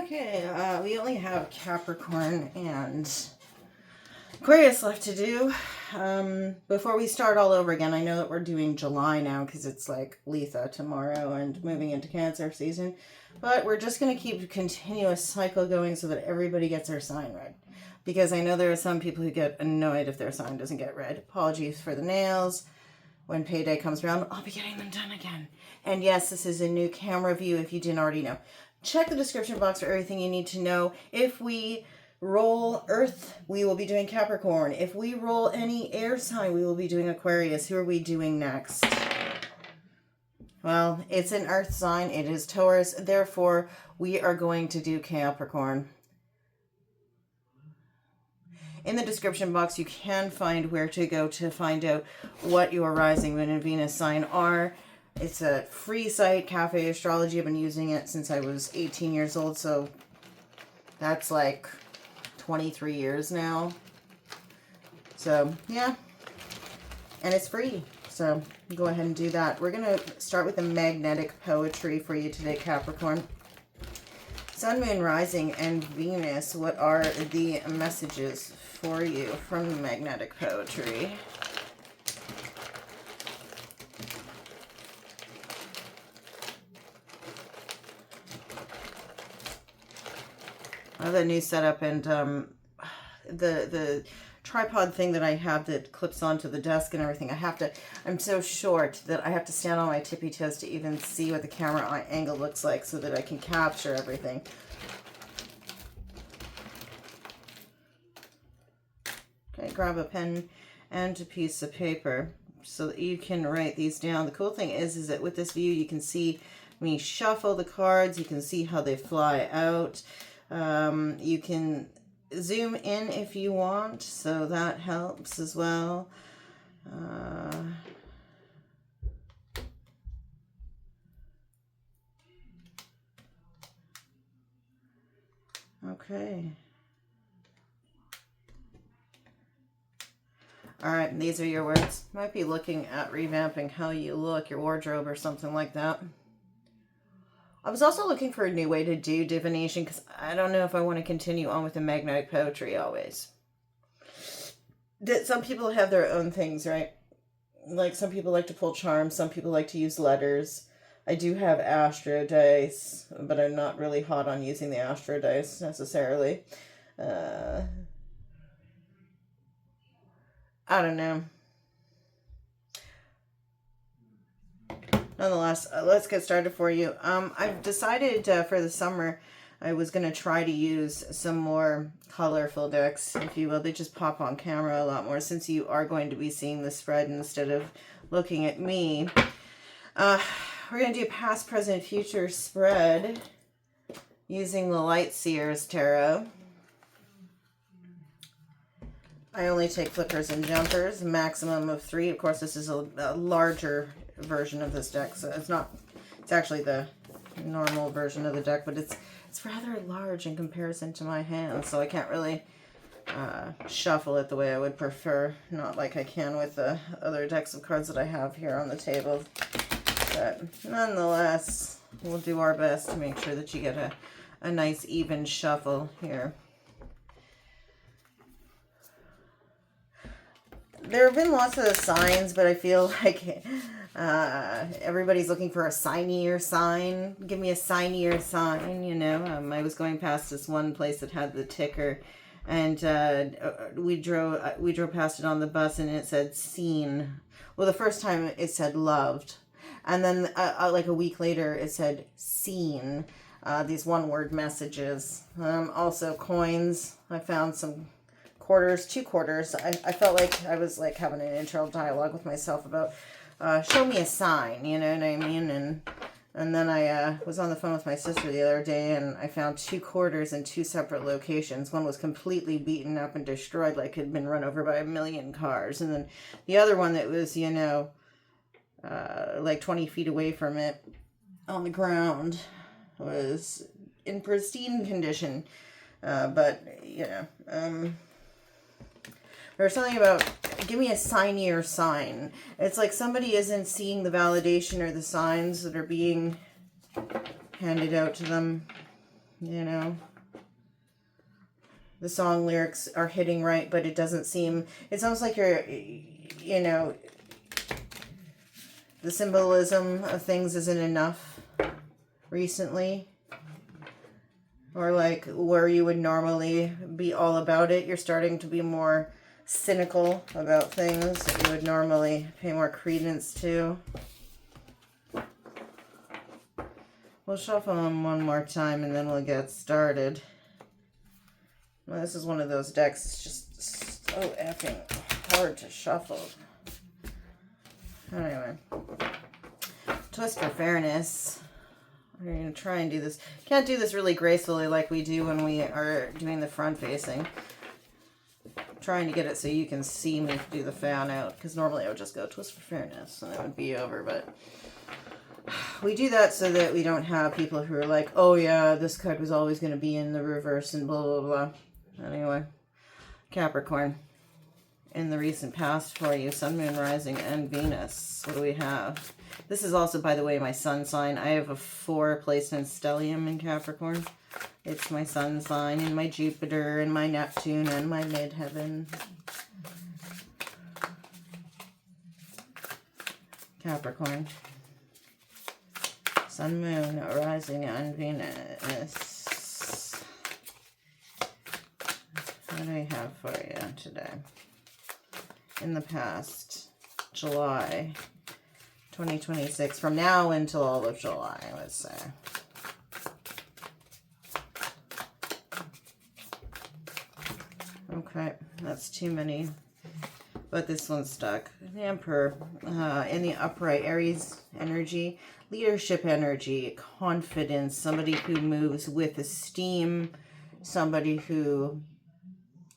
Okay, we only have Capricorn and Aquarius left to do. Before we start all over again, I know that we're doing July now because it's like Litha tomorrow and moving into Cancer season. But we're just going to keep a continuous cycle going so that everybody gets their sign read. Because I know there are some people who get annoyed if their sign doesn't get read. Apologies for the nails. When payday comes around, I'll be getting them done again. And yes, this is a new camera view if you didn't already know. Check the description box for everything you need to know. If we roll Earth, we will be doing Capricorn. If we roll any air sign, we will be doing Aquarius. Who are we doing next? Well, it's an Earth sign. It is Taurus. Therefore, we are going to do Capricorn. In the description box, you can find where to go to find out what your rising moon and Venus sign are. It's a free site, Cafe Astrology. I've been using it since I was 18 years old, so that's like 23 years now. So, yeah. And it's free, so go ahead and do that. We're going to start with the magnetic poetry for you today, Capricorn. Sun, Moon, Rising, and Venus, what are the messages for you from the magnetic poetry? I have a new setup, and the tripod thing that I have that clips onto the desk and everything, I'm so short that I have to stand on my tippy toes to even see what the camera angle looks like so that I can capture everything. Okay, grab a pen and a piece of paper so that you can write these down. The cool thing is that with this view, you can see when you shuffle the cards, you can see how they fly out. You can zoom in if you want, so that helps as well. Okay. All right, these are your words. Might be looking at revamping how you look, your wardrobe or something like that. I was also looking for a new way to do divination because I don't know if I want to continue on with the magnetic poetry always. Some people have their own things, right? Like some people like to pull charms, some people like to use letters. I do have astro dice, but I'm not really hot on using the astro dice necessarily. I don't know. Nonetheless, let's get started for you. I've decided for the summer I was going to try to use some more colorful decks, if you will. They just pop on camera a lot more since you are going to be seeing the spread instead of looking at me. We're going to do past, present, future spread using the Light Seer's Tarot. I only take flippers and jumpers, a maximum of 3. Of course, this is a larger version of this deck, so it's actually the normal version of the deck, but it's rather large in comparison to my hand, so I can't really shuffle it the way I would prefer, not like I can with the other decks of cards that I have here on the table. But nonetheless, we'll do our best to make sure that you get a nice even shuffle here. There have been lots of signs, but I feel like everybody's looking for a signier sign. Give me a signier sign, you know. I was going past this one place that had the ticker, and we drove past it on the bus, and it said seen. Well, the first time it said loved, and then like a week later it said seen. These one-word messages. Also coins. I found some quarters, 2 quarters. I felt like I was like having an internal dialogue with myself about show me a sign, you know what I mean? And then I was on the phone with my sister the other day, and I found 2 quarters in 2 separate locations. One was completely beaten up and destroyed, like it had been run over by 1,000,000 cars, and then the other one that was, you know, like 20 feet away from it on the ground was in pristine condition. But you know, there's something about, give me a signier sign. It's like somebody isn't seeing the validation or the signs that are being handed out to them. you know. The song lyrics are hitting right, but it doesn't seem, it's almost like you're, you know, the symbolism of things isn't enough recently. Or like where you would normally be all about it, you're starting to be more cynical about things that you would normally pay more credence to. We'll shuffle them one more time and then we'll get started. Well, this is one of those decks, it's just so effing hard to shuffle. Anyway, twist for fairness. We're going to try and do this. Can't do this really gracefully like we do when we are doing the front facing. I'm trying to get it so you can see me do the fan out, because normally I would just go twist for fairness and it would be over, but we do that so that we don't have people who are like, oh yeah, this card was always going to be in the reverse and blah, blah, blah. Anyway, Capricorn. In the recent past for you, Sun, Moon, Rising, and Venus. What do we have? This is also, by the way, my sun sign. I have a 4 placement stellium in Capricorn. It's my sun sign, and my Jupiter, and my Neptune, and my midheaven. Capricorn. Sun, Moon, Rising, and Venus. What do I have for you today? In the past, July 2026, from now until all of July, let's say. Okay, that's too many, but this one's stuck. The Emperor, in the upright, Aries energy, leadership energy, confidence, somebody who moves with esteem, somebody who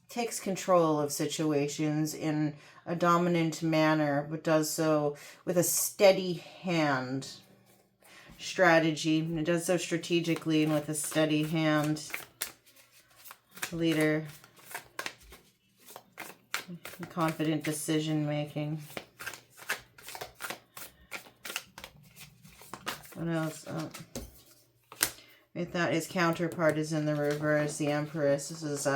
takes control of situations in a dominant manner, but does so with a steady hand. Strategy. It does so strategically and with a steady hand. Leader. Confident decision making. What else? Oh. With that, his counterpart is in the reverse, the Empress. This is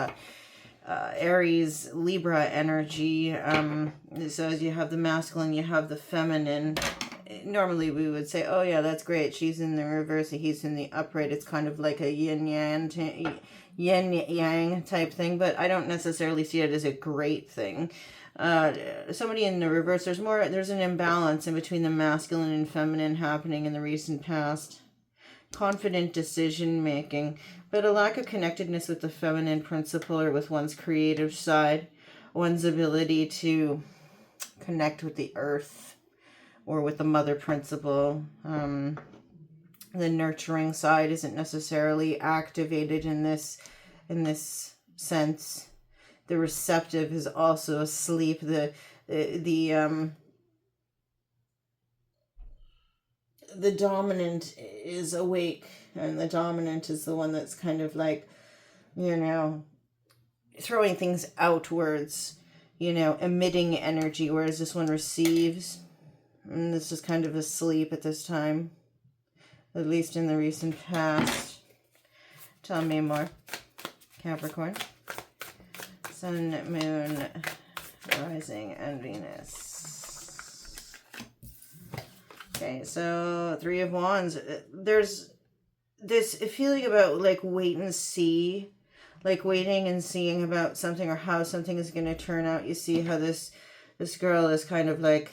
Aries, Libra energy. So as you have the masculine, you have the feminine. Normally we would say, oh yeah, that's great. She's in the reverse, he's in the upright. It's kind of like a yin yang type thing, but I don't necessarily see it as a great thing. Somebody in the reverse, there's an imbalance in between the masculine and feminine happening in the recent past. Confident decision making, but a lack of connectedness with the feminine principle or with one's creative side, one's ability to connect with the earth or with the mother principle. The nurturing side isn't necessarily activated in this sense. The receptive is also asleep. The dominant is awake, and the dominant is the one that's kind of like, you know, throwing things outwards, you know, emitting energy, whereas this one receives. And this is kind of asleep at this time, at least in the recent past. Tell me more. Capricorn. Sun, Moon, Rising, and Venus. Okay, so 3 of Wands. There's this feeling about like wait and see, like waiting and seeing about something or how something is going to turn out. You see how this girl is kind of like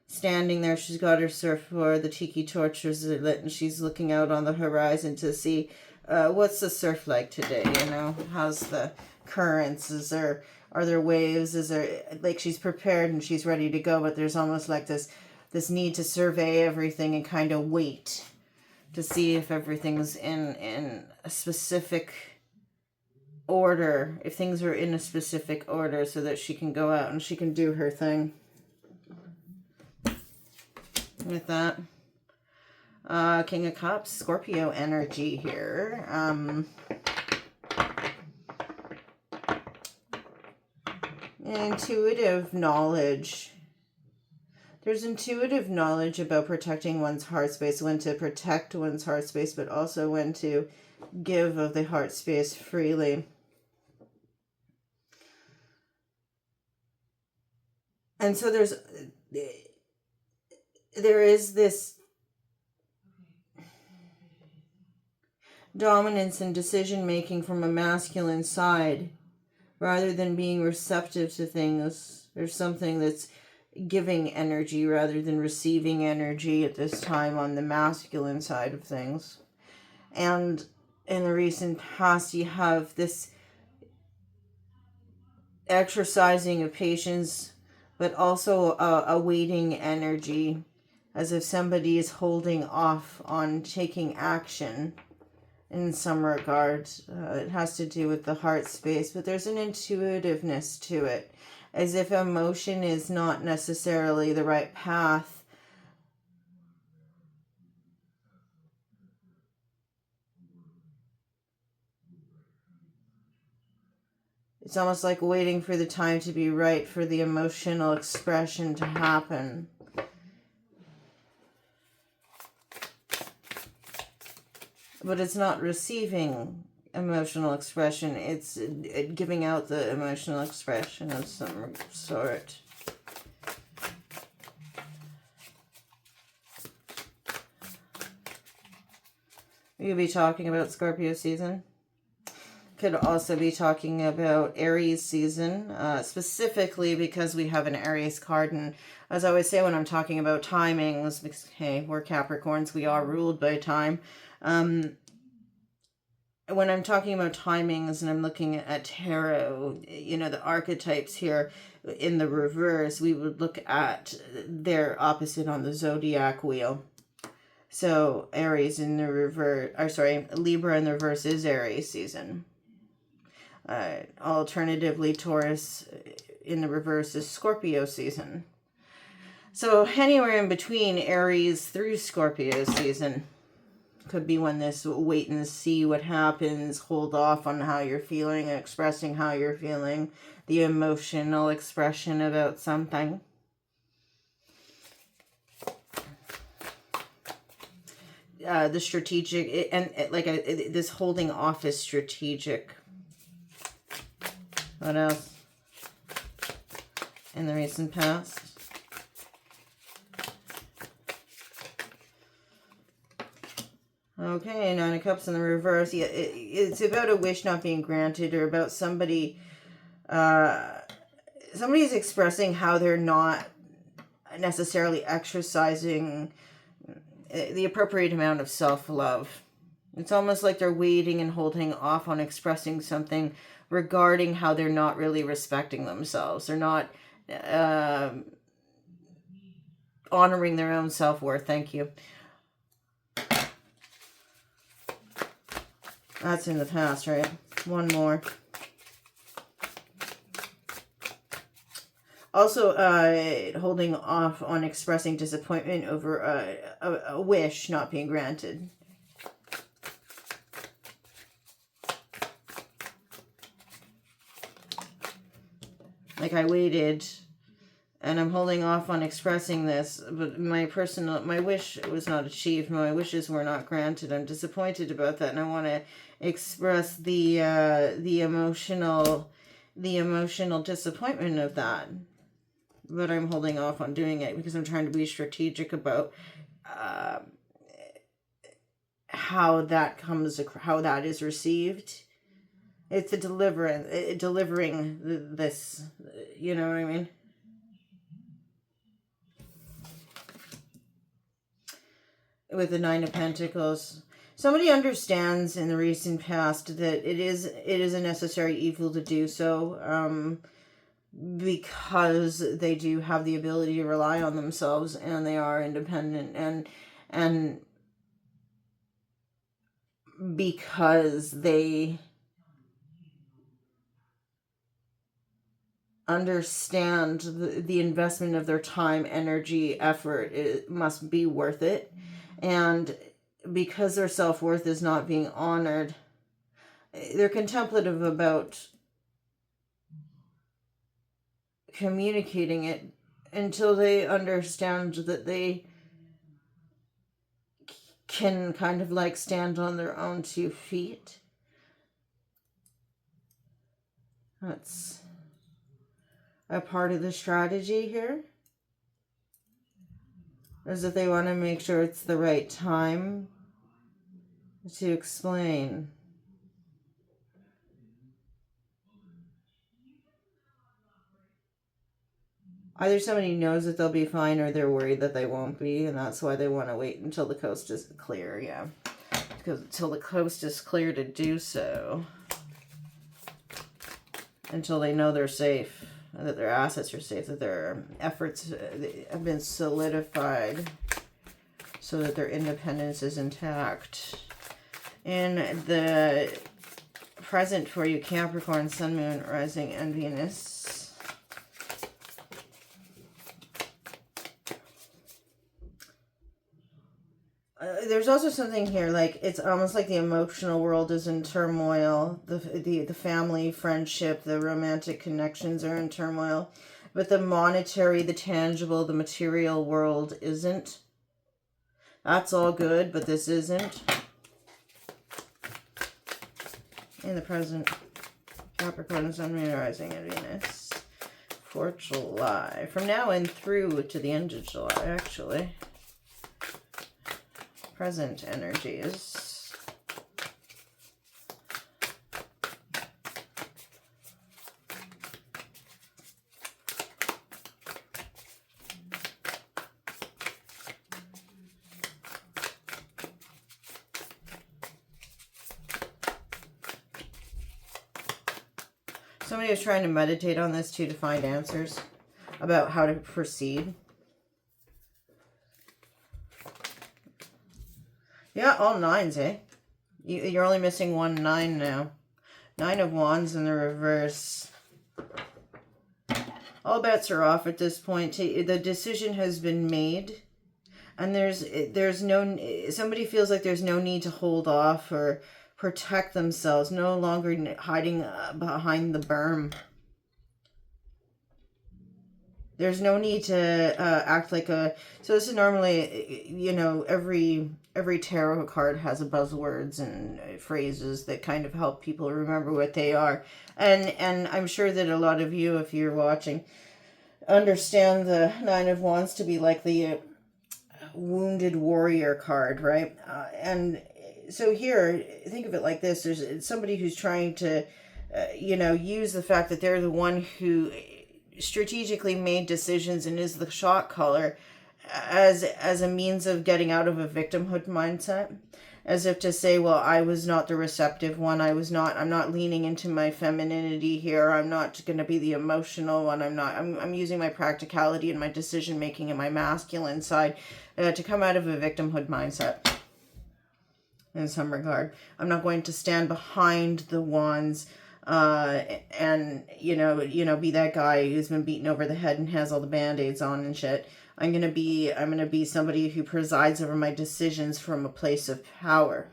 standing there. She's got her surfboard, the tiki torches are lit, and she's looking out on the horizon to see what's the surf like today. You know, how's the currents? Are there waves? Is there, like, she's prepared and she's ready to go, but there's almost like this need to survey everything and kind of wait to see if everything's in a specific order, if things are in a specific order, so that she can go out and she can do her thing. With that, King of Cups, Scorpio energy here. Intuitive knowledge. There's intuitive knowledge about protecting one's heart space, when to protect one's heart space, but also when to give of the heart space freely. And so there is this dominance and decision making from a masculine side rather than being receptive to things. There's something that's giving energy rather than receiving energy at this time on the masculine side of things. And in the recent past, you have this exercising of patience, but also a waiting energy, as if somebody is holding off on taking action in some regards. It has to do with the heart space, but there's an intuitiveness to it, as if emotion is not necessarily the right path. It's almost like waiting for the time to be right for the emotional expression to happen. But it's not receiving emotional expression, it's giving out the emotional expression of some sort. We could be talking about Scorpio season. Could also be talking about Aries season, specifically because we have an Aries card. And as I always say when I'm talking about timings, because, hey, we're Capricorns, we are ruled by time. When I'm talking about timings and I'm looking at tarot, the archetypes here in the reverse, we would look at their opposite on the zodiac wheel. So Aries in the reverse, Libra in the reverse is Aries season. Alternatively, Taurus in the reverse is Scorpio season. So anywhere in between Aries through Scorpio season could be when this wait and see what happens, hold off on how you're feeling, expressing how you're feeling, the emotional expression about something. The strategic, this holding off is strategic. What else? In the recent past. Okay, Nine of Cups in the reverse. Yeah, it's about a wish not being granted, or about somebody's expressing how they're not necessarily exercising the appropriate amount of self-love. It's almost like they're waiting and holding off on expressing something regarding how they're not really respecting themselves. They're not honoring their own self-worth. Thank you. That's in the past, right? One more. Also, holding off on expressing disappointment over a wish not being granted. Like, I waited and I'm holding off on expressing this, but my wish was not achieved. My wishes were not granted. I'm disappointed about that, and I want to express the emotional disappointment of that. But I'm holding off on doing it because I'm trying to be strategic about how that is received. It's delivering this, you know what I mean? With the Nine of Pentacles, somebody understands in the recent past that it is a necessary evil to do so, because they do have the ability to rely on themselves and they are independent, and because they understand the investment of their time, energy, effort, it must be worth it. And because their self-worth is not being honored, they're contemplative about communicating it until they understand that they can kind of like stand on their own 2 feet. That's a part of the strategy here. Is that they want to make sure it's the right time to explain. Either somebody knows that they'll be fine or they're worried that they won't be, and that's why they want to wait until the coast is clear, yeah. Because until the coast is clear to do so. Until they know they're safe, that their assets are safe, that their efforts have been solidified so that their independence is intact. In the present for you, Capricorn, Sun, Moon, Rising, and Venus. There's also something here, like, it's almost like the emotional world is in turmoil. The family, friendship, the romantic connections are in turmoil. But the monetary, the tangible, the material world isn't. That's all good, but this isn't. In the present, Capricorn, Sun, Moon, Rising, and Venus. For July. From now and through to the end of July, actually. Present energies. Somebody was trying to meditate on this too to find answers about how to proceed. Yeah, all 9s, eh? You're only missing 1 9 now. 9 of Wands in the reverse. All bets are off at this point. The decision has been made. And there's no... Somebody feels like there's no need to hold off or protect themselves. No longer hiding behind the berm. There's no need to act like a... So this is normally, you know, every tarot card has a buzzwords and phrases that kind of help people remember what they are. And I'm sure that a lot of you, if you're watching, understand the 9 of Wands to be like the wounded warrior card, right? And so here, think of it like this. There's somebody who's trying to, you know, use the fact that they're the one who strategically made decisions and is the shot caller as a means of getting out of a victimhood mindset, as if to say, well, I was not the receptive one. I'm not leaning into my femininity here. I'm not going to be the emotional one. I'm using my practicality and my decision making and my masculine side to come out of a victimhood mindset in some regard. I'm not going to stand behind the wands and you know be that guy who's been beaten over the head and has all the band-aids on and shit. I'm gonna be somebody who presides over my decisions from a place of power,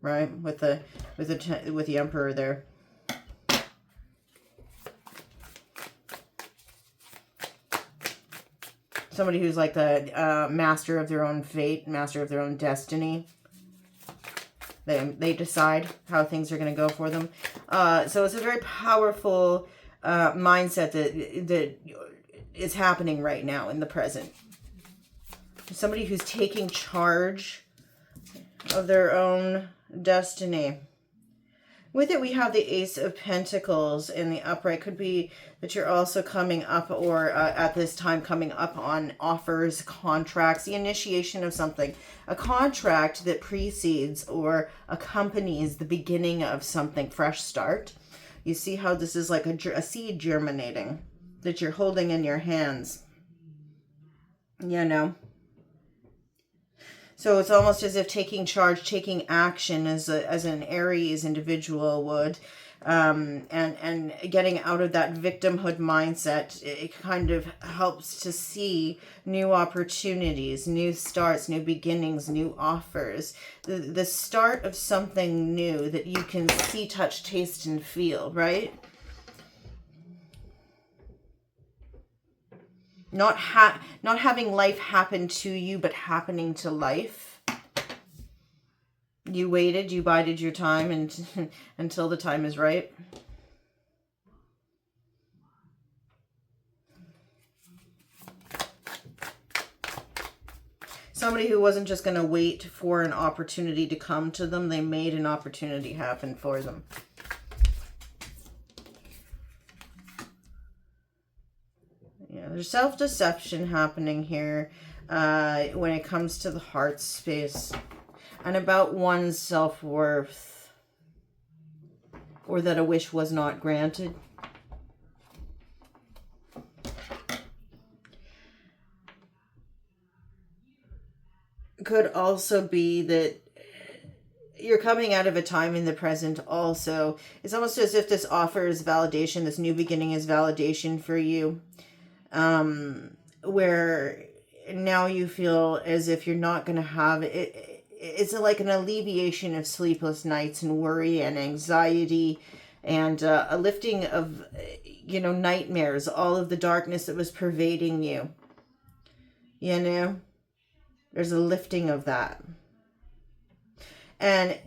right? With the Emperor there. Somebody who's like the master of their own fate, master of their own destiny. They decide how things are going to go for them. So it's a very powerful mindset that is happening right now in the present. Somebody who's taking charge of their own destiny. With it, we have the Ace of Pentacles in the upright. Could be that you're also coming up or at this time coming up on offers, contracts, the initiation of something. A contract that precedes or accompanies the beginning of something, fresh start. You see how this is like a seed germinating that you're holding in your hands. You know? So it's almost as if taking charge, taking action as an Aries individual would, and getting out of that victimhood mindset. It kind of helps to see new opportunities, new starts, new beginnings, new offers. The start of something new that you can see, touch, taste, and feel, right? Not having life happen to you, but happening to life. You waited, you bided your time and until the time is right. Somebody who wasn't just going to wait for an opportunity to come to them. They made an opportunity happen for them. Yeah, there's self-deception happening here when it comes to the heart space. And about one's self-worth. Or that a wish was not granted. Could also be that you're coming out of a time in the present also. It's almost as if this offer is validation. This new beginning is validation for you. Where now you feel as if you're not going to have it. It's like an alleviation of sleepless nights and worry and anxiety and a lifting of, nightmares, all of the darkness that was pervading you. There's a lifting of that. And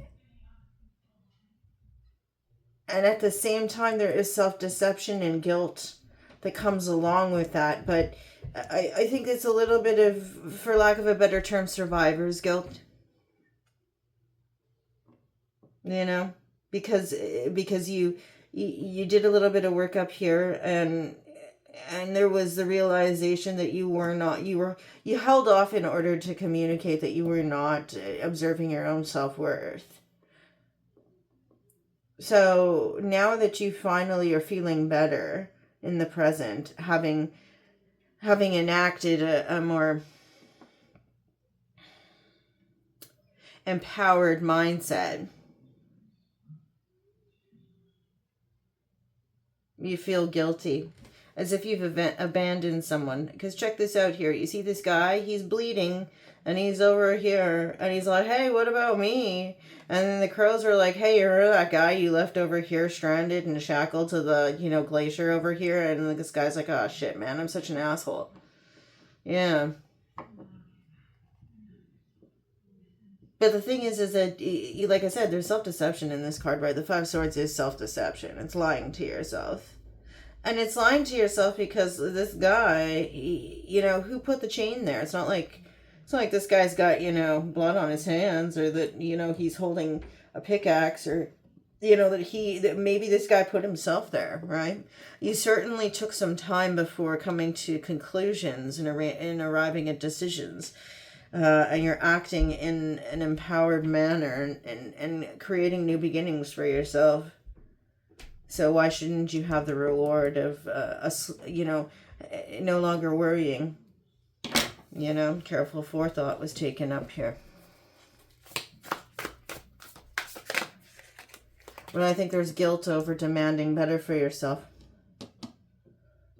at the same time, there is self-deception and guilt that comes along with that. But I think it's a little bit of, for lack of a better term, survivor's guilt. Because you did a little bit of work up here, and there was the realization that you held off in order to communicate that you were not observing your own self-worth. So now that you finally are feeling better in the present, having enacted a more empowered mindset, you feel guilty, as if you've abandoned someone. Because check this out here. You see this guy? He's bleeding, and he's over here, and he's like, hey, what about me? And then the crows are like, hey, you're that guy you left over here stranded and shackled to the, glacier over here. And this guy's like, oh, shit, man, I'm such an asshole. Yeah. But the thing is that, like I said, there's self-deception in this card, right? The Five of Swords is self-deception. It's lying to yourself. And it's lying to yourself because this guy, who put the chain there? It's not like this guy's got, blood on his hands, or that, he's holding a pickaxe, or, that maybe this guy put himself there, right? You certainly took some time before coming to conclusions and arriving at decisions. And you're acting in an empowered manner and creating new beginnings for yourself. So why shouldn't you have the reward of, no longer worrying? Careful forethought was taken up here. But I think there's guilt over demanding better for yourself.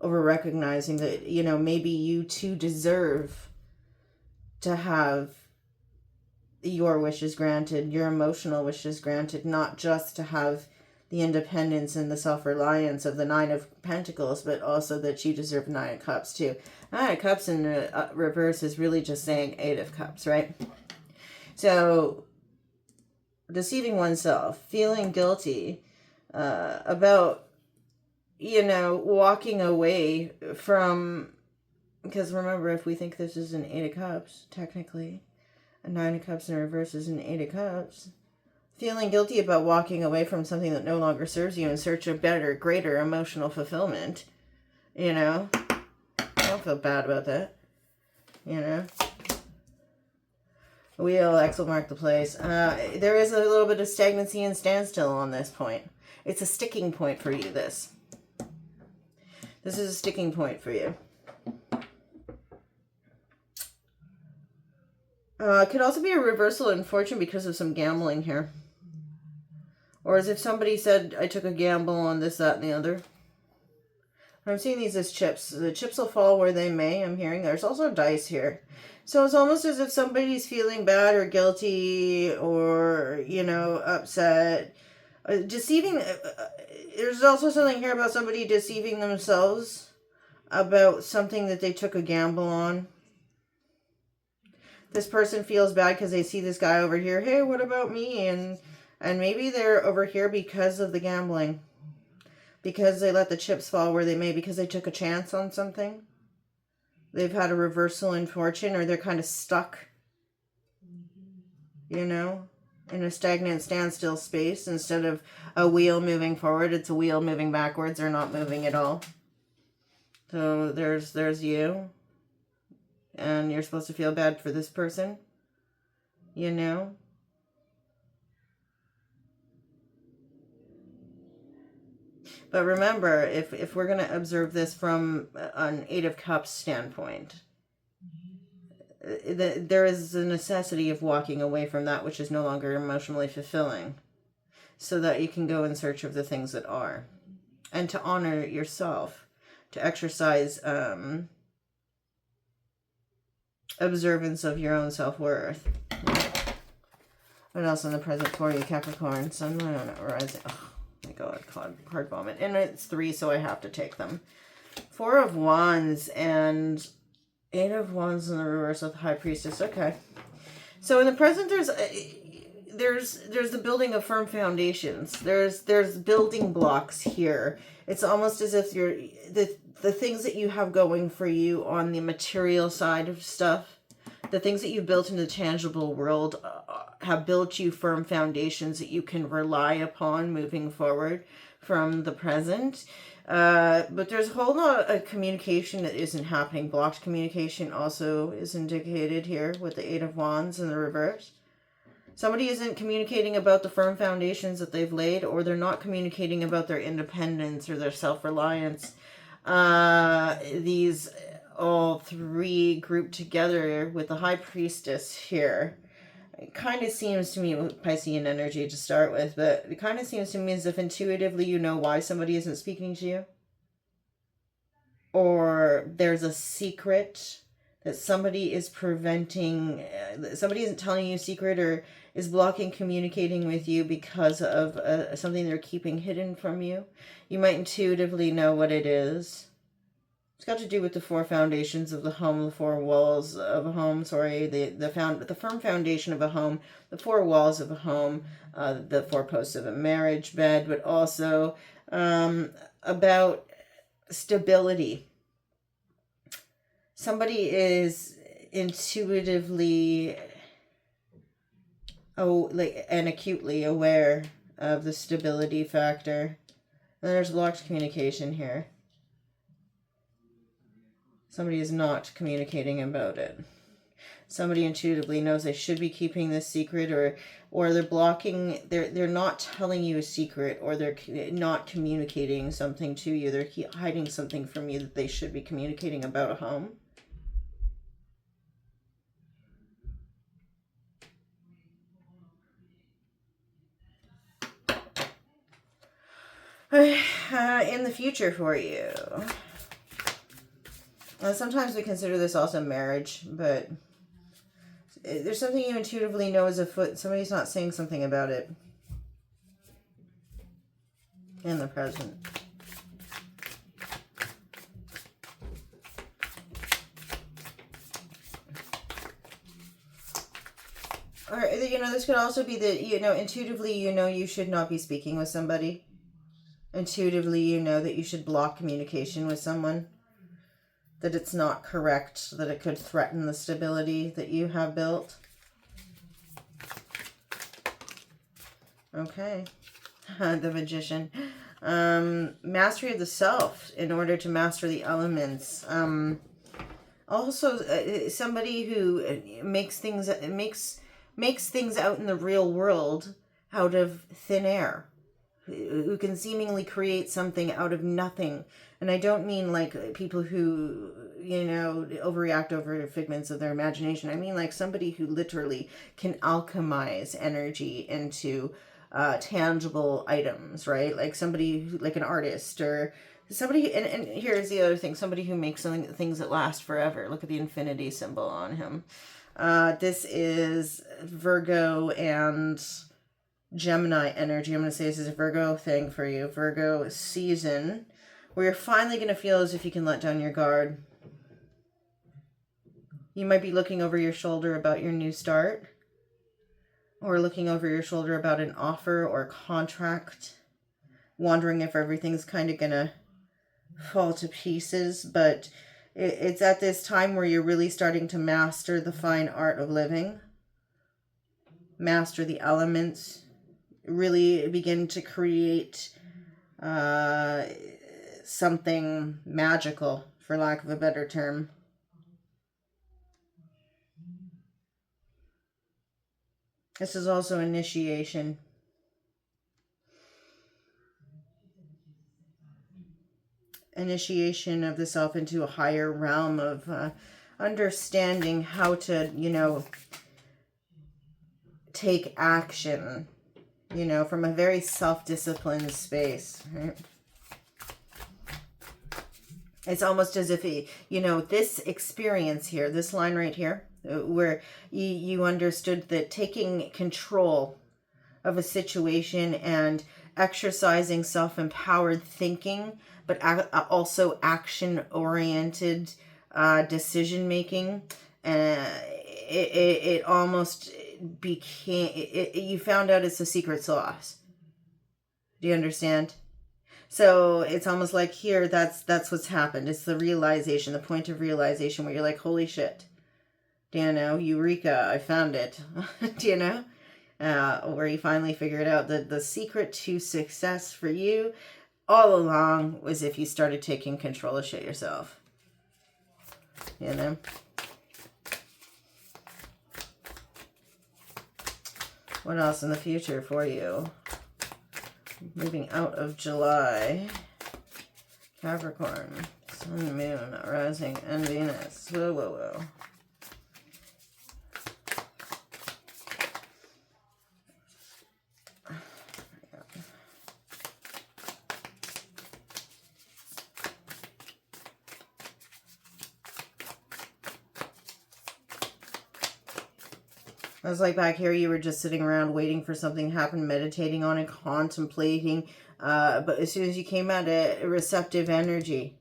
Over recognizing that, maybe you too deserve to have your wishes granted, your emotional wishes granted, not just to have the independence and the self-reliance of the Nine of Pentacles, but also that you deserve Nine of Cups too. Nine of Cups in reverse is really just saying Eight of Cups, right? So, deceiving oneself, feeling guilty about, walking away from... Because remember, if we think this is an Eight of Cups, technically, a Nine of Cups in reverse is an Eight of Cups. Feeling guilty about walking away from something that no longer serves you in search of better, greater emotional fulfillment. I don't feel bad about that. Wheel, X will mark the place. There is a little bit of stagnancy and standstill on this point. It's a sticking point for you, this. This is a sticking point for you. It could also be a reversal in fortune because of some gambling here. Or as if somebody said, I took a gamble on this, that, and the other. I'm seeing these as chips. The chips will fall where they may, I'm hearing. There's also dice here. So it's almost as if somebody's feeling bad or guilty or, upset. Deceiving. There's also something here about somebody deceiving themselves about something that they took a gamble on. This person feels bad because they see this guy over here. Hey, what about me? And maybe they're over here because of the gambling. Because they let the chips fall where they may. Because they took a chance on something. They've had a reversal in fortune, or they're kind of stuck, you know, in a stagnant standstill space. Instead of a wheel moving forward, it's a wheel moving backwards or not moving at all. So there's you. And you're supposed to feel bad for this person, you know. But remember, if we're going to observe this from an Eight of Cups standpoint, there is a necessity of walking away from that which is no longer emotionally fulfilling, so that you can go in search of the things that are, and to honor yourself, to exercise observance of your own self-worth. What else in the present for you, Capricorn? Sun, Moon, Rising. Oh my God, card vomit. And it's 3, so I have to take them. 4 of Wands and 8 of Wands in the reverse with the High Priestess. Okay. So in the present, there's the building of firm foundations. There's building blocks here. It's almost as if the things that you have going for you on the material side of stuff, the things that you've built in the tangible world have built you firm foundations that you can rely upon moving forward from the present. But there's a whole lot of communication that isn't happening. Blocked communication also is indicated here with the 8 of Wands in the reverse. Somebody isn't communicating about the firm foundations that they've laid, or they're not communicating about their independence or their self-reliance. These all 3 grouped together with the High Priestess here. It kind of seems to me, Piscean energy to start with, but it kind of seems to me as if intuitively you know why somebody isn't speaking to you. Or there's a secret that somebody is preventing, somebody isn't telling you a secret or is blocking communicating with you because of something they're keeping hidden from you. You might intuitively know what it is. It's got to do with the 4 foundations of the home, the 4 walls of a home, the firm foundation of a home, the 4 walls of a home, the 4 posts of a marriage bed, but also about stability. Somebody is intuitively and acutely aware of the stability factor. And there's blocked communication here. Somebody is not communicating about it. Somebody intuitively knows they should be keeping this secret, or they're blocking, they're not telling you a secret, or they're not communicating something to you. They're hiding something from you that they should be communicating about a home. In the future for you. Sometimes we consider this also marriage, but there's something you intuitively know is afoot. Somebody's not saying something about it in the present. Or, this could also be that, intuitively, you should not be speaking with somebody. Intuitively, you know that you should block communication with someone. That it's not correct, that it could threaten the stability that you have built. Okay. The Magician. Mastery of the self in order to master the elements. Also, somebody who makes things out in the real world out of thin air. Who can seemingly create something out of nothing. And I don't mean like people who, overreact over figments of their imagination. I mean like somebody who literally can alchemize energy into tangible items, right? Like somebody like an artist, or somebody, and here's the other thing, somebody who makes things that last forever. Look at the infinity symbol on him. This is Virgo and Gemini energy. I'm going to say this is a Virgo thing for you. Virgo season, where you're finally going to feel as if you can let down your guard. You might be looking over your shoulder about your new start, or looking over your shoulder about an offer or contract, wondering if everything's kind of gonna fall to pieces. But it's at this time where you're really starting to master the fine art of living, master the elements, really begin to create something magical, for lack of a better term. This is also initiation. Initiation of the self into a higher realm of understanding how to, take action, from a very self-disciplined space, right? It's almost as if, this experience here, this line right here, where you understood that taking control of a situation and exercising self-empowered thinking, but also action-oriented decision-making, it almost became, you found out it's a secret sauce. Do you understand? So it's almost like here, that's what's happened. It's the realization, the point of realization where you're like, holy shit, do you know, eureka, I found it. Do you know? Where you finally figured out that the secret to success for you all along was if you started taking control of shit yourself. You know? What else in the future for you? Moving out of July. Capricorn. Sun, Moon, Rising, and Venus. Whoa, whoa, whoa. I was like, back here, you were just sitting around waiting for something to happen, meditating on it, contemplating. But as soon as you came out of receptive energy,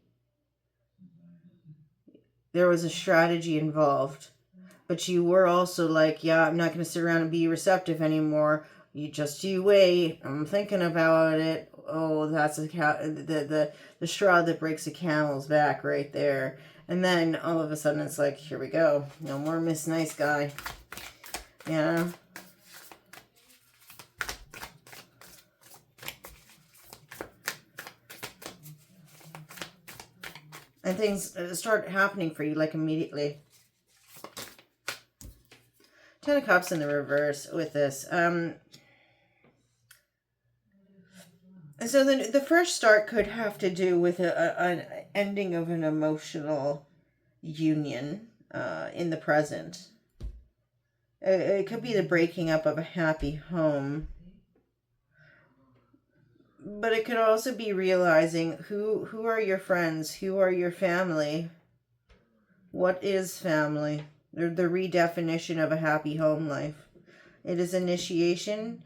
there was a strategy involved. But you were also like, yeah, I'm not going to sit around and be receptive anymore. You wait. I'm thinking about it. Oh, that's the straw that breaks a camel's back right there. And then all of a sudden it's like, here we go. No more Miss Nice Guy. Yeah. And things start happening for you like immediately. Ten of Cups in the reverse with this. So the fresh start could have to do with an ending of an emotional union in the present. It could be the breaking up of a happy home. But it could also be realizing who are your friends, who are your family, what is family, the redefinition of a happy home life. It is initiation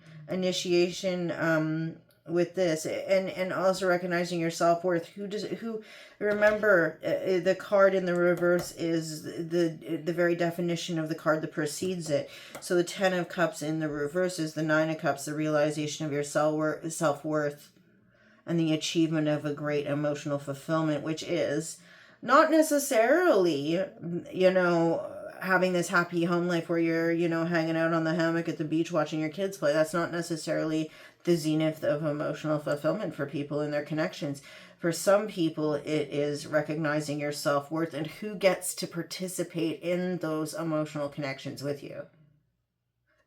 with this, and also recognizing your self-worth. Remember, the card in the reverse is the very definition of the card that precedes it. So the Ten of Cups in the reverse is the Nine of Cups, the realization of your self-worth and the achievement of a great emotional fulfillment, which is not necessarily, having this happy home life where you're, hanging out on the hammock at the beach watching your kids play. That's not necessarily the zenith of emotional fulfillment for people in their connections. For some people, it is recognizing your self-worth and who gets to participate in those emotional connections with you.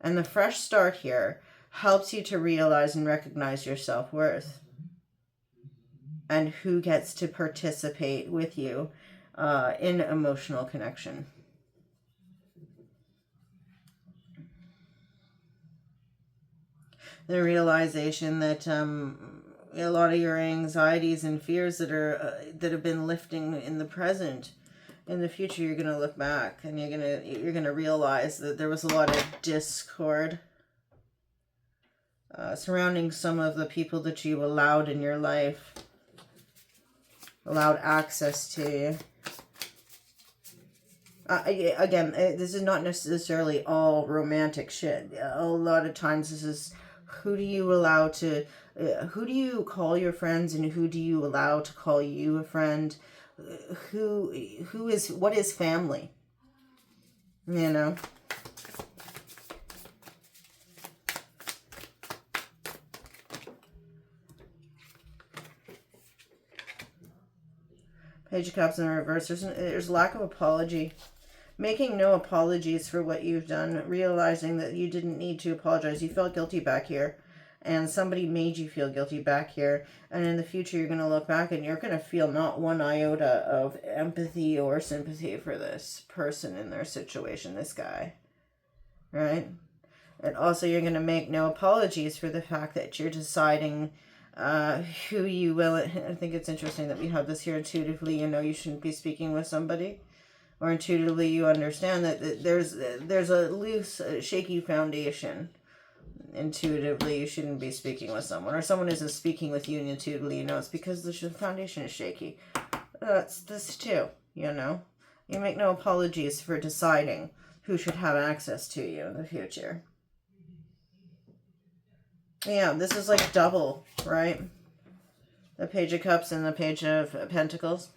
And the fresh start here helps you to realize and recognize your self-worth and who gets to participate with you in emotional connection. The realization that a lot of your anxieties and fears that have been lifting in the present, in the future, you're gonna look back and you're gonna realize that there was a lot of discord surrounding some of the people that you allowed in your life, allowed access to you. Again, this is not necessarily all romantic shit. A lot of times this is, who do you allow to, who do you call your friends, and who do you allow to call you a friend? What is family? You know? Page of Cups in reverse. There's lack of apology. Making no apologies for what you've done. Realizing that you didn't need to apologize. You felt guilty back here. And somebody made you feel guilty back here. And in the future, you're going to look back and you're going to feel not one iota of empathy or sympathy for this person in their situation, this guy. Right? And also, you're going to make no apologies for the fact that you're deciding who you will. I think it's interesting that we have this here. Intuitively, you know you shouldn't be speaking with somebody, or intuitively you understand that there's a loose, shaky foundation. Intuitively, you shouldn't be speaking with someone, or someone isn't speaking with you, and intuitively you know it's because the foundation is shaky. That's this too. You know, you make no apologies for deciding who should have access to you in the future. Yeah, this is like double, right? The Page of Cups and the Page of Pentacles.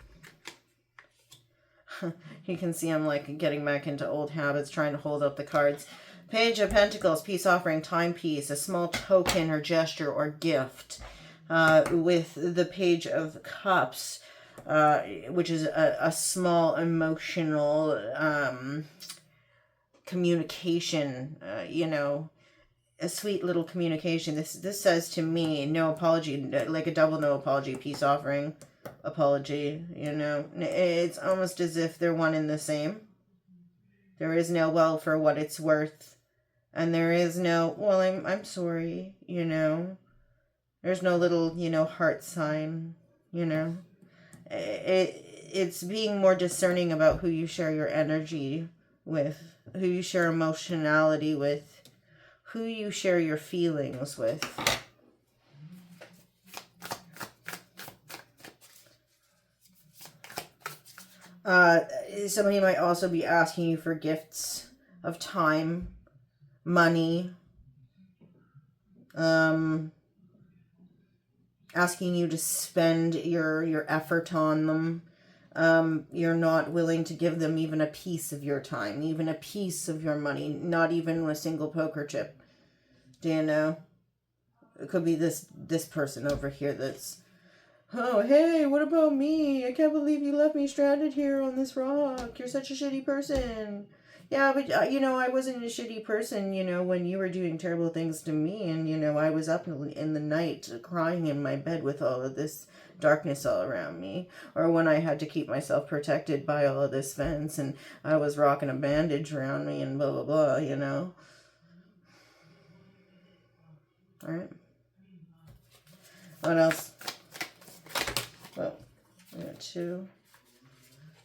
You can see I'm like getting back into old habits, trying to hold up the cards. Page of Pentacles, peace offering, timepiece, a small token or gesture or gift. With the Page of Cups, which is a small emotional communication, you know, a sweet little communication. This says to me, no apology, like a double no apology, peace offering, apology, you know. It's almost as if they're one and the same. There is no, well, for what it's worth. And there is no, well, I'm sorry, you know. There's no little, you know, heart sign, you know. It's being more discerning about who you share your energy with, who you share emotionality with, who you share your feelings with. Somebody might also be asking you for gifts of time, money, asking you to spend your effort on them. You're not willing to give them even a piece of your time, even a piece of your money, not even a single poker chip. Do you know? It could be this person over here that's, oh, hey, what about me? I can't believe you left me stranded here on this rock. You're such a shitty person. Yeah, but, you know, I wasn't a shitty person, you know, when you were doing terrible things to me. And, you know, I was up in the night crying in my bed with all of this darkness all around me. Or when I had to keep myself protected by all of this fence and I was rocking a bandage around me and blah, blah, blah, you know. All right. What else? Well, we got 2.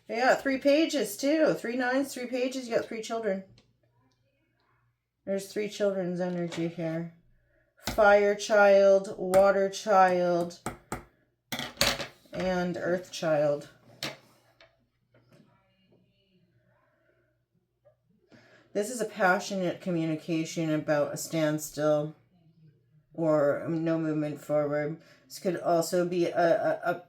Yeah, 3 pages too. 3 nines, 3 pages. You got 3 children. There's 3 children's energy here. Fire child, water child, and earth child. This is a passionate communication about a standstill or no movement forward. This could also be a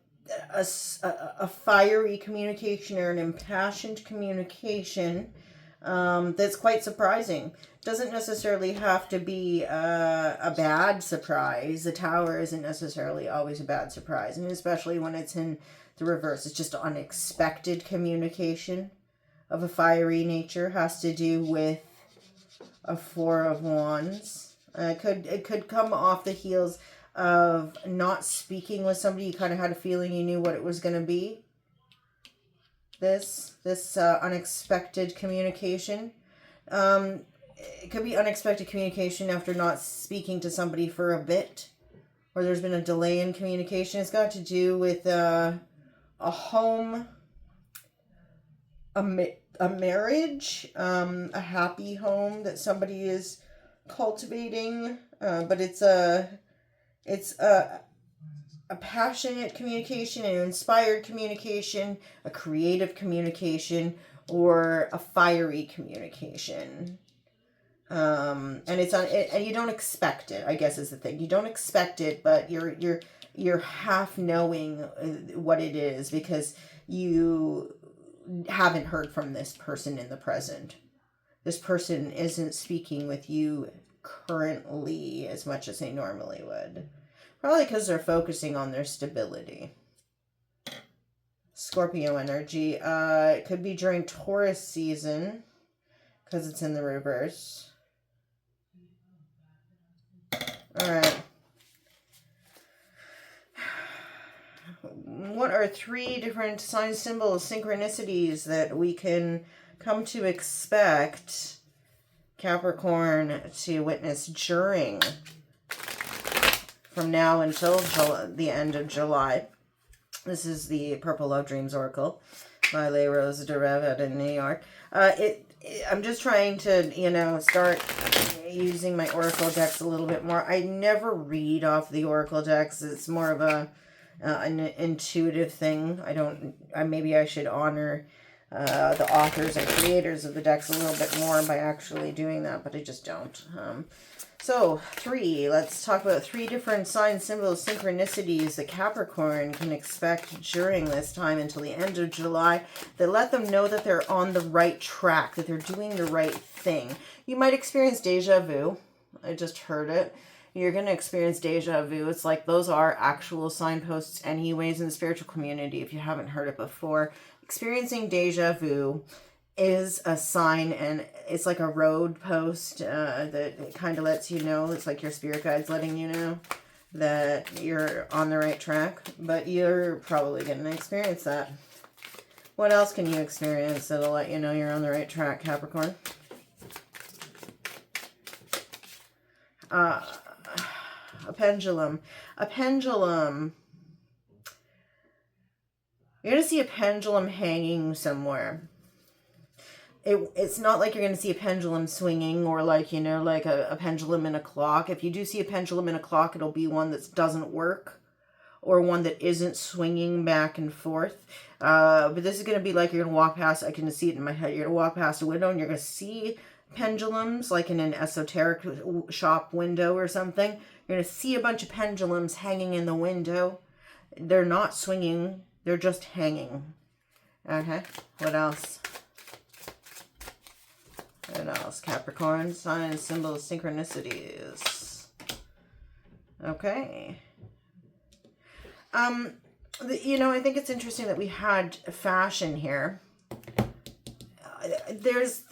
fiery communication or an impassioned communication that's quite surprising. Doesn't necessarily have to be a bad surprise. The Tower isn't necessarily always a bad surprise, and especially when it's in the reverse. It's just unexpected communication of a fiery nature. Has to do with a 4 of Wands. It could come off the heels of not speaking with somebody. You kind of had a feeling you knew what it was going to be. This unexpected communication. It could be unexpected communication after not speaking to somebody for a bit, or there's been a delay in communication. It's got to do with a home, a marriage, a happy home that somebody is cultivating, but it's a passionate communication, an inspired communication, a creative communication, or a fiery communication. And it's on it, and you don't expect it, I guess is the thing. You don't expect it, but you're half knowing what it is because you haven't heard from this person in the present. This person isn't speaking with you currently as much as they normally would. Probably because they're focusing on their stability. Scorpio energy. It could be during Taurus season because it's in the reverse. All right. What are 3 different sign symbols, synchronicities that we can come to expect Capricorn to witness during from now until the end of July? This is the Purple Love Dreams Oracle by Leigh Rose DeRev out in New York. I'm just trying to, start using my Oracle decks a little bit more. I never read off the Oracle decks. It's more of an intuitive thing. Maybe I should honor the authors and creators of the decks a little bit more by actually doing that, but I just don't. So, let's talk about 3 different sign symbols, synchronicities that Capricorn can expect during this time until the end of July that let them know that they're on the right track, that they're doing the right thing. You might experience deja vu. I just heard it. You're going to experience deja vu. It's like those are actual signposts anyways in the spiritual community if you haven't heard it before. Experiencing deja vu is a sign, and it's like a road post that kind of lets you know. It's like your spirit guide's letting you know that you're on the right track, but you're probably going to experience that. What else can you experience that'll let you know you're on the right track, Capricorn? A pendulum. A pendulum. You're going to see a pendulum hanging somewhere. It's not like you're going to see a pendulum swinging or like a pendulum in a clock. If you do see a pendulum in a clock, it'll be one that doesn't work or one that isn't swinging back and forth. But this is going to be like you're going to walk past, I can see it in my head, you're going to walk past a window and you're going to see pendulums like in an esoteric shop window or something. You're going to see a bunch of pendulums hanging in the window. They're not swinging, they're just hanging. Okay, what else? What else? Capricorn, sign, symbols, synchronicities. Okay. I think it's interesting that we had fashion here. There's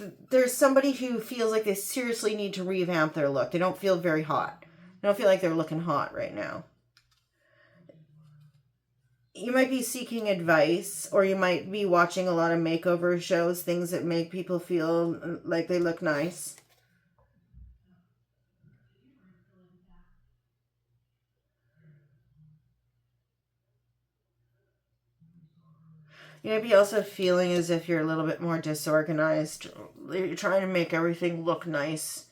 somebody who feels like they seriously need to revamp their look. They don't feel very hot. They don't feel like they're looking hot right now. You might be seeking advice, or you might be watching a lot of makeover shows, things that make people feel like they look nice. You might be also feeling as if you're a little bit more disorganized. You're trying to make everything look nice,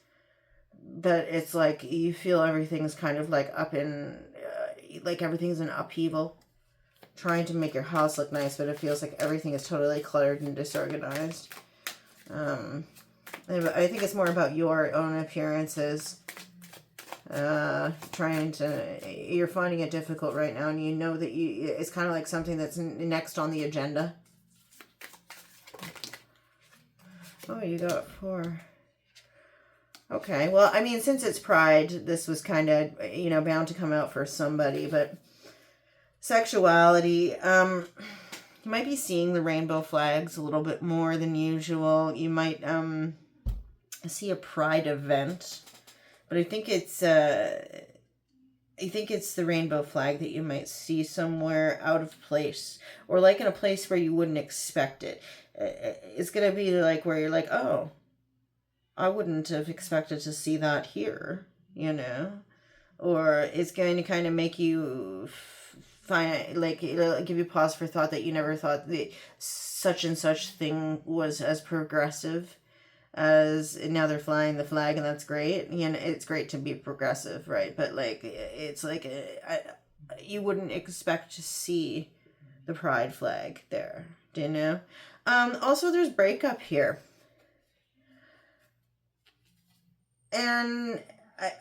but it's like you feel everything's kind of like like everything's in upheaval. Trying to make your house look nice, but it feels like everything is totally cluttered and disorganized. I think it's more about your own appearances. You're finding it difficult right now, and you know that it's kind of like something that's next on the agenda. Oh, you got 4. Okay, well, I mean, since it's Pride, this was kind of, bound to come out for somebody, but sexuality, you might be seeing the rainbow flags a little bit more than usual. You might see a Pride event, but I think it's the rainbow flag that you might see somewhere out of place, or like in a place where you wouldn't expect it. It's gonna be like where you're like, oh, I wouldn't have expected to see that here, or it's going to kind of make you find, like, it'll give you pause for thought that you never thought that such and such thing was as progressive as now they're flying the flag, and that's great. It's great to be progressive, right? But like, it's like you wouldn't expect to see the pride flag there. Do you know? Also, there's breakup here. And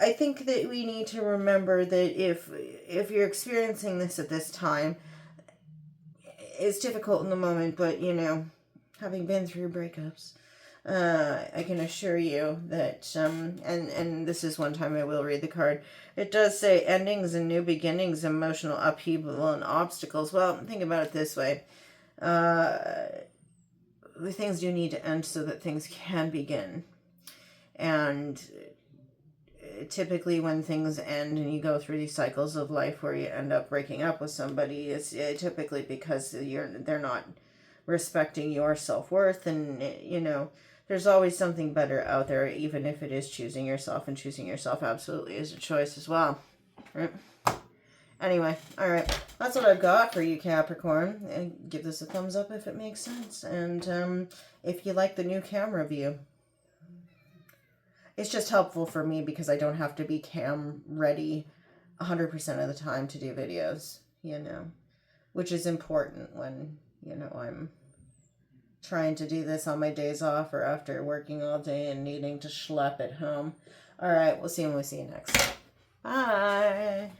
I think that we need to remember that if you're experiencing this at this time, it's difficult in the moment, but, you know, having been through breakups, I can assure you that, and this is one time I will read the card. It does say endings and new beginnings, emotional upheaval and obstacles. Well, think about it this way. Things do need to end so that things can begin. And typically when things end and you go through these cycles of life where you end up breaking up with somebody, it's typically because they're not respecting your self-worth, and you know, there's always something better out there, even if it is choosing yourself, and choosing yourself absolutely is a choice as well, right? Anyway, all right, that's what I've got for you, Capricorn. And give this a thumbs up if it makes sense, and if you like the new camera view. It's just helpful for me because I don't have to be cam ready 100% of the time to do videos, you know, which is important when, you know, I'm trying to do this on my days off or after working all day and needing to schlep at home. All right, we'll see you when we see you next. Bye.